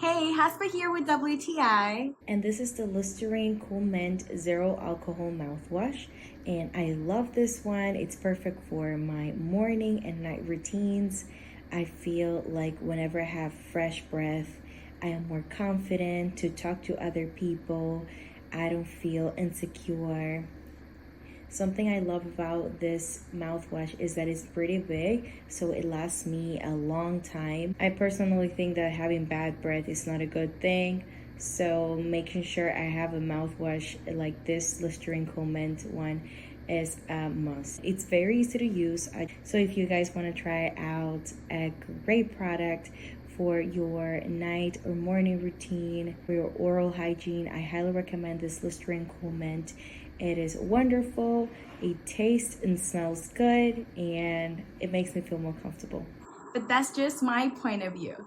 Hey, Haspa here with WTI. And this is the Listerine Cool Mint Zero Alcohol Mouthwash. And I love this one. It's perfect for my morning and night routines. I feel like whenever I have fresh breath, I am more confident to talk to other people. I don't feel insecure. Something I love about this mouthwash is that it's pretty big, so it lasts me a long time. I personally think that having bad breath is not a good thing, so making sure I have a mouthwash like this Listerine Cool Mint one is a must. It's very easy to use, so if you guys want to try out a great product for your night or morning routine, for your oral hygiene, I highly recommend this Listerine Cool Mint. It is wonderful, it tastes and smells good, and it makes me feel more comfortable. But that's just my point of view.